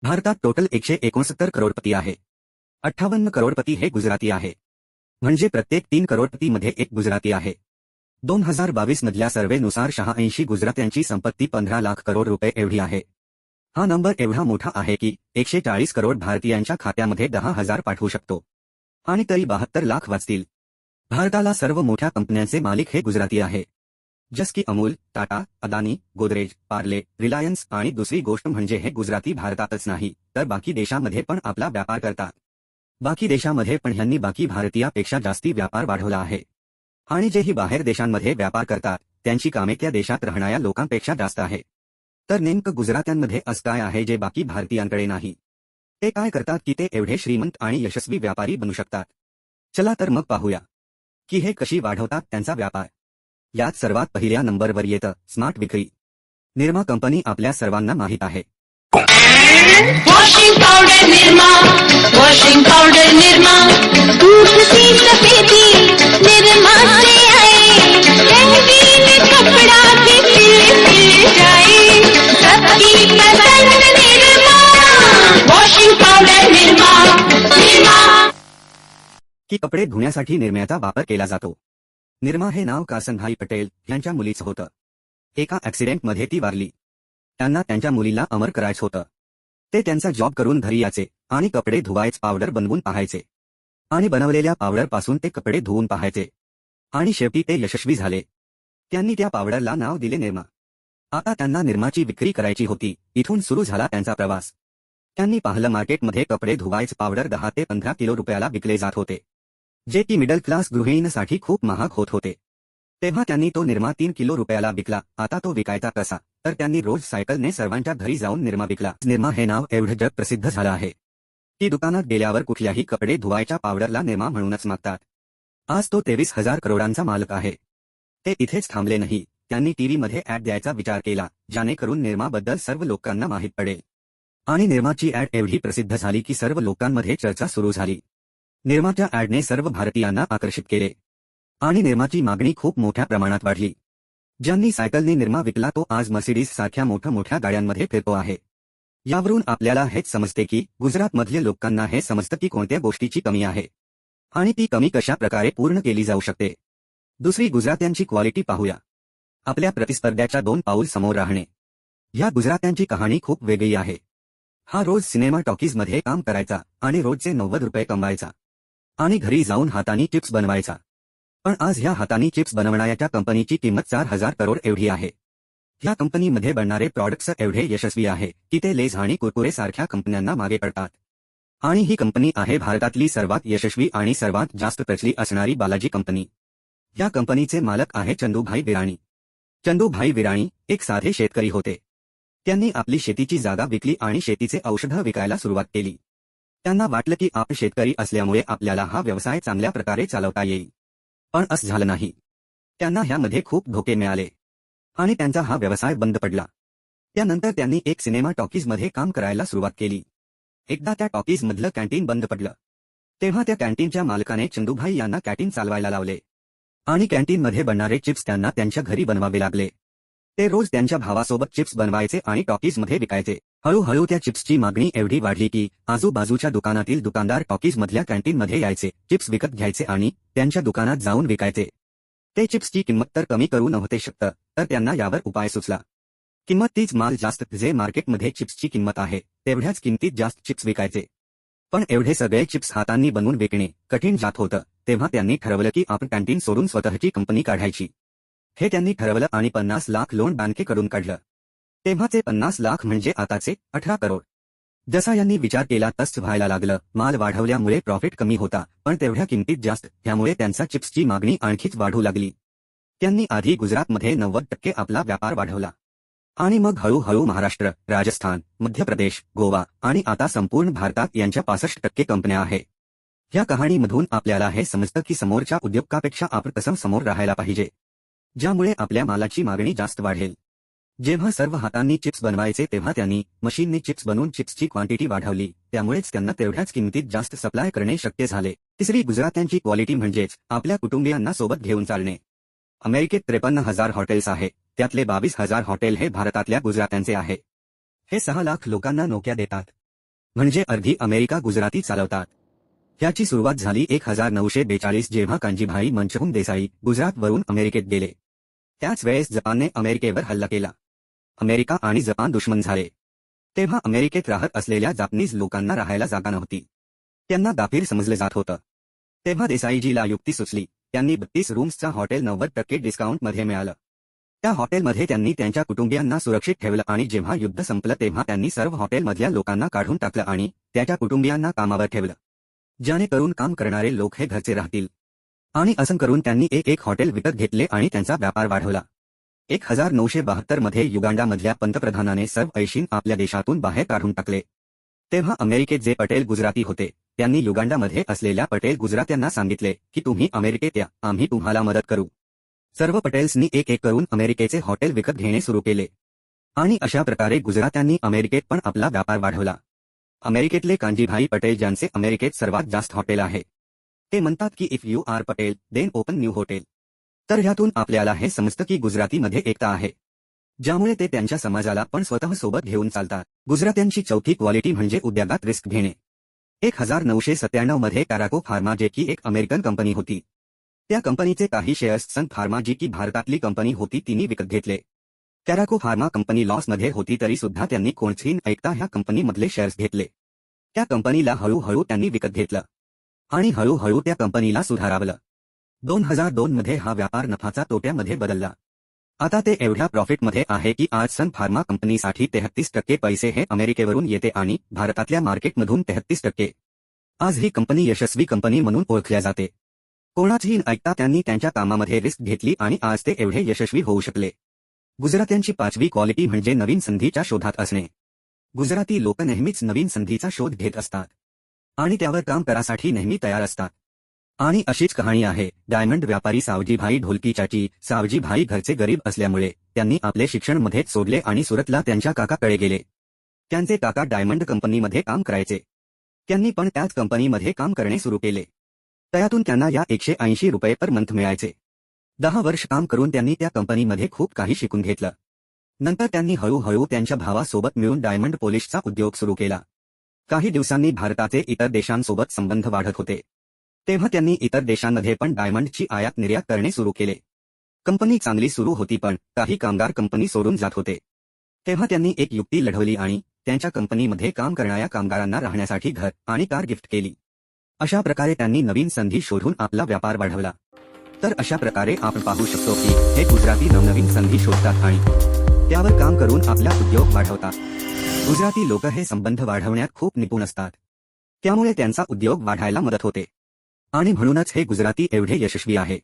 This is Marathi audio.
भारतात टोटल 169 करोडपती आहे. 58 करोडपती हे गुजराती आहे. म्हणजे प्रत्येक 3 करोडपतीमध्ये एक गुजराती आहे. 2022 मधल्या सर्व्हेनुसार 86 गुजरात्यांची संपत्ती 15 लाख करोड रुपये एवढी आहे. हा नंबर एवढा मोठा आहे की 140 करोड भारतीयांच्या खात्यामध्ये 10,000 पाठवू शकतो. आणि तरी 72 लाख वाचतील. भारताला सर्व मोठ्या कंपन्यांचे मालिक हे गुजराती आहे. जस की अमूल, टाटा, अदानी, गोदरेज, पार्ले, रिलायन्स आणि दुसरी गोष्ट म्हणजे हे गुजराती भारतातच नाही तर बाकी देशांमध्ये पण आपला व्यापार करतात. बाकी देशांमध्ये पण ह्यांनी बाकी भारतीयापेक्षा जास्ती व्यापार वाढवला आहे. आणि जेही बाहेर देशांमध्ये व्यापार करतात त्यांची कामे त्या देशात राहणाऱ्या लोकांपेक्षा जास्त आहे. तर नेमकं गुजरात्यांमध्ये असं काय आहे जे बाकी भारतीयांकडे नाही? ते काय करतात की ते एवढे श्रीमंत आणि यशस्वी व्यापारी बनू शकतात? चला तर मग पाहूया की हे कशी वाढवतात त्यांचा व्यापार. यात सर्वात पहिल्या नंबरवर येतं स्मार्ट विक्री. निरमा कंपनी आपल्या सर्वांना माहीत आहे. Washing powder Nirma, washing powder Nirma, दूध सी सफेदी निर्मा से आए, रंगीन कपड़ा भी खिल जाए, सबकी पसंद निर्मा, वॉशिंग पावडर निर्मा, निर्मा. की कपडे धुण्यासाठी निर्म्याचा वापर केला जातो. निर्मा हे नाव कासनभाई पटेल यांच्या मुलीचं होतं. एका ऍक्सिडेंटमध्ये ती वारली. त्यांना त्यांच्या मुलीला अमर करायचं होतं. ते त्यांचा जॉब करून घरी यायचे आणि कपडे धुवायच पावडर बनवून पाहायचे आणि बनवलेल्या पावडर पासून ते कपडे धुवून पाहायचे आणि शेवटी ते यशस्वी झाले. त्यांनी त्या पावडरला नाव दिले निर्मा. आता त्यांना निर्माची विक्री करायची होती. इथून सुरू झाला त्यांचा प्रवास. त्यांनी पाहिलं मार्केटमध्ये कपडे धुवायच पावडर 10 ते 15 किलो रुपयाला विकले जात होते, जे की मिडल क्लास गृहिणींसाठी खूप महाग होत होते. तेव्हा त्यांनी तो निर्मा 3 किलो रुपयाला विकला. आता तो विकायचा कसा? तर त्यांनी रोज सायकलने सर्वांच्या घरी जाऊन निर्मा विकला. निर्मा हे नाव एवढं जग प्रसिद्ध झालं आहे की दुकानात गेल्यावर कुठल्याही कपडे धुवायच्या पावडरला निर्मा म्हणूनच मागतात. आज तो 23,000 करोडांचा मालक आहे. ते इथेच थांबले नाही. त्यांनी टीव्हीमध्ये ऍड द्यायचा विचार केला जेणेकरून निर्माबद्दल सर्व लोकांना माहीत पडेल. आणि निर्माची ऍड एवढी प्रसिद्ध झाली की सर्व लोकांमध्ये चर्चा सुरू झाली. निर्माच्या ऍडने सर्व भारतीयांना आकर्षित केले आणि निर्माची मागणी खूप मोठ्या प्रमाणात वाढली. ज्यांनी सायकलने निर्मा विकला तो आज मर्सिडीज सारख्या मोठ्या गाड्यांमध्ये फिरतो आहे. यावरून आपल्याला हेच समजते की गुजरातमधल्या लोकांना हे समजतं की कोणत्या गोष्टीची कमी आहे आणि ती कमी कशा प्रकारे पूर्ण केली जाऊ शकते. दुसरी गुजरात्यांची क्वालिटी पाहूया. आपल्या प्रतिस्पर्ध्याच्या 2 पाऊल समोर राहणे. या गुजरात्यांची कहाणी खूप वेगळी आहे. हा रोज सिनेमा टॉकीजमध्ये काम करायचा आणि रोजचे 90 रुपये कमवायचा आणि घरी जाऊन हाताने चिप्स बनवायचा. पण आज ह्या हातानी चिप्स बनवणाऱ्या कंपनीची किंमत 4,000 करोड एवढी आहे. ह्या कंपनीमध्ये बनणारे प्रॉडक्ट्स एवढे यशस्वी आहे की ते लेझ आणि कुरकुरे सारख्या कंपन्यांना मागे पडतात. आणि ही कंपनी आहे भारतातली सर्वात यशस्वी आणि सर्वात जास्त प्रचलित असणारी बालाजी कंपनी. या कंपनीचे मालक आहे चंदूभाई विराणी. चंदूभाई विराणी एक साधे शेतकरी होते. त्यांनी आपली शेतीची जागा विकली आणि शेतीचे औषधं विकायला सुरुवात केली. त्यांना वाटलं की आपण शेतकरी असल्यामुळे आपल्याला हा व्यवसाय चांगल्या प्रकारे चालवता येईल. पण असं झालं नाही. त्यांना ह्यामध्ये खूप धोके मिळाले आणि त्यांचा हा व्यवसाय बंद पडला. त्यानंतर त्यांनी एक सिनेमा टॉकीजमध्ये काम करायला सुरुवात केली. एकदा त्या टॉकीजमधलं कॅन्टीन बंद पडलं. तेव्हा त्या कॅन्टीनच्या मालकाने चंदूभाई यांना कॅन्टीन चालवायला लावले आणि कॅन्टीनमध्ये बनणारे चिप्स त्यांना त्यांच्या घरी बनवावे लागले. ते रोज त्यांच्या भावासोबत चिप्स बनवायचे आणि टॉकीजमध्ये विकायचे. हळूहळू त्या चिप्सची मागणी एवढी वाढली की आजूबाजूच्या दुकानातील दुकानदार टॉकीजमधल्या कॅन्टीनमध्ये यायचे, चिप्स विकत घ्यायचे आणि त्यांच्या दुकानात जाऊन विकायचे. ते चिप्सची किंमत तर कमी करू नव्हते शकत तर त्यांना यावर उपाय सुचला. किंमत तीच माल जास्त, जे मार्केटमध्ये चिप्सची किंमत आहे तेवढ्याच किमतीत जास्त चिप्स विकायचे. पण एवढे सगळे चिप्स हातांनी बनवून विकणे कठीण जात होतं. तेव्हा त्यांनी ठरवलं की आपण कॅन्टीन सोडून स्वतःची कंपनी काढायची. हे त्यांनी ठरवलं आणि 50 लाख लोन बँकेकडून काढलं. तेव्हाचे 50 लाख म्हणजे आताचे 18 करोड. जसा यांनी विचार केला तसं व्हायला लागलं. माल वाढवल्यामुळे प्रॉफिट कमी होता पण तेवढ्या किमतीत जास्त, त्यामुळे त्यांचा चिप्सची मागणी आणखीच वाढू लागली. त्यांनी आधी गुजरातमध्ये 90% आपला व्यापार वाढवला आणि मग हळूहळू महाराष्ट्र, राजस्थान, मध्य प्रदेश, गोवा आणि आता संपूर्ण भारतात यांच्या 65% कंपन्या आहे. या कहाणीमधून आपल्याला हे समजतं की समोरच्या उद्योजकापेक्षा आपण कसं समोर राहायला पाहिजे, ज्यामुळे आपल्या मालाची मागणी जास्त वाढेल. जेव्हा सर्व हातांनी चिप्स बनवायचे तेव्हा त्यांनी मशीनने चिप्स बनवून चिप्सची क्वांटिटी वाढवली, त्यामुळेच त्यांना तेवढ्याच किमतीत जास्त सप्लाय करणे शक्य झाले. तिसरी गुजरात्यांची क्वालिटी म्हणजेच आपल्या कुटुंबियांना सोबत घेऊन चालणे. अमेरिकेत 53,000 हॉटेल्स आहे, त्यातले 22,000 हॉटेल हे भारतातल्या गुजरात्यांचे आहे. हे 6 लाख लोकांना नोकऱ्या देतात. म्हणजे अर्धी अमेरिका गुजराती चालवतात. ह्याची सुरुवात झाली 1942 जेव्हा कांजीभाई मनमोहन देसाई गुजरातवरून अमेरिकेत गेले. त्याच वेळेस जपानने अमेरिकेवर हल्ला केला. अमेरिका आणि जपान दुश्मन झाले. तेव्हा अमेरिकेत राहत असलेल्या जापनीज लोकांना राहायला जागा नव्हती. त्यांना दाफीर समजलं जात होतं. तेव्हा देसाईजीला युक्ती सुचली. त्यांनी 32 रूम्सचा हॉटेल 90% डिस्काउंटमध्ये मिळालं. त्या हॉटेलमध्ये त्यांनी त्यांच्या कुटुंबियांना सुरक्षित ठेवलं आणि जेव्हा युद्ध संपलं तेव्हा त्यांनी सर्व हॉटेलमधल्या लोकांना काढून टाकलं आणि त्याच्या कुटुंबियांना कामावर ठेवलं. जेणेकरून काम करणारे लोक हे घरचे राहतील. आणि असं करून त्यांनी एक हॉटेल विकत घेतले आणि त्यांचा व्यापार वाढवला. 1972 मध्ये युगांडामधल्या पंतप्रधानाने सर्व ऐशीन आपल्या देशातून बाहेर काढून टाकले. तेव्हा अमेरिकेत जे पटेल गुजराती होते त्यांनी युगांडामध्ये असलेल्या पटेल गुजरात्यांना सांगितले की तुम्ही अमेरिकेत या, आम्ही तुम्हाला मदत करू. सर्व पटेल्सनी एक करून अमेरिकेचे हॉटेल विकत घेणे सुरू केले. आणि अशा प्रकारे गुजरात्यांनी अमेरिकेत पण आपला व्यापार वाढवला. अमेरिकेतले कांजीभाई पटेल ज्यांचे अमेरिकेत सर्वात जास्त हॉटेल आहे, ते म्हणतात की if you are Patel then open new hotel. तर ह्यातून आपल्याला हे समजतं की गुजरातीमध्ये एकता आहे, ज्यामुळे ते त्यांच्या समाजाला पण स्वतः सोबत घेऊन चालतात. गुजरात्यांची चौथी क्वालिटी म्हणजे उद्योगात रिस्क घेणे. 1997 मध्ये कॅराको फार्मा जे की एक अमेरिकन कंपनी होती, त्या कंपनीचे काही शेअर्स सन फार्मा जी की भारतातली कंपनी होती तिने विकत घेतले. कॅराको फार्मा कंपनी लॉसमध्ये होती तरी सुद्धा त्यांनी कोणतीही न ऐकता ह्या कंपनीमधले शेअर्स घेतले. त्या कंपनीला हळूहळू त्यांनी विकत घेतलं आणि हळूहळू त्या कंपनीला सुधारावलं. 2002 मध्ये हा व्यापार नफाचा तोट्यामध्ये बदलला. आता ते एवढ्या प्रॉफिटमध्ये आहे की आज सन फार्मा कंपनीसाठी 33% पैसे हे अमेरिकेवरून येते आणि भारतातल्या मार्केटमधून 33%. आज ही कंपनी यशस्वी कंपनी म्हणून ओळखल्या जाते. कोणाचीही न ऐकता त्यांनी त्यांच्या कामामध्ये रिस्क घेतली आणि आज ते एवढे यशस्वी होऊ शकले. गुजरात्यांची पाचवी क्वालिटी म्हणजे नवीन संधीच्या शोधात असणे. गुजराती लोक नेहमीच नवीन संधीचा शोध घेत असतात आणि त्यावर काम करासाठी नेहमी तयार असतात. आणि अशीच कहाणी आहे डायमंड व्यापारी सावजीभाई ढोलकी चाची. सावजीभाई घरचे गरीब असल्यामुळे त्यांनी आपले शिक्षण मध्येच सोडले आणि सुरतला त्यांच्या काकाकडे गेले. त्यांचे काका डायमंड कंपनीमध्ये काम करायचे. त्यांनी पण त्याच कंपनीमध्ये काम करणे सुरू केले. त्यातून त्यांना या 180 रुपये पर मंथ मिळायचे. 10 वर्ष काम करून त्यांनी त्या कंपनीमध्ये खूप काही शिकून घेतलं. नंतर त्यांनी हळूहळू त्यांच्या भावासोबत मिळून डायमंड पॉलिशचा उद्योग सुरू केला. काही दिवसांनी भारताचे इतर देशांसोबत संबंध वाढत होते. तेव्हा त्यांनी इतर देशांमध्ये पण डायमंडची आयात निर्यात करणे सुरू केले. कंपनी चांगली सुरू होती पण काही कामगार कंपनी सोडून जात होते. तेव्हा त्यांनी एक युक्ती लढवली आणि त्यांच्या कंपनीमध्ये काम करणाऱ्या कामगारांना राहण्यासाठी घर आणि कार गिफ्ट केली. अशा प्रकारे त्यांनी नवीन संधी शोधून आपला व्यापार वाढवला. तर अशा प्रकारे आपण पाहू शकतो की हे गुजराती नवनवीन संधी शोधतात आणि त्यावर काम करून आपला उद्योग वाढवतात. गुजराती लोक हे संबंध वाढवण्यात खूप निपुण असतात. त्यामुळे त्यांचा उद्योग वाढायला मदत होते आणि म्हणूनच हे गुजराती एवढे यशस्वी आहे.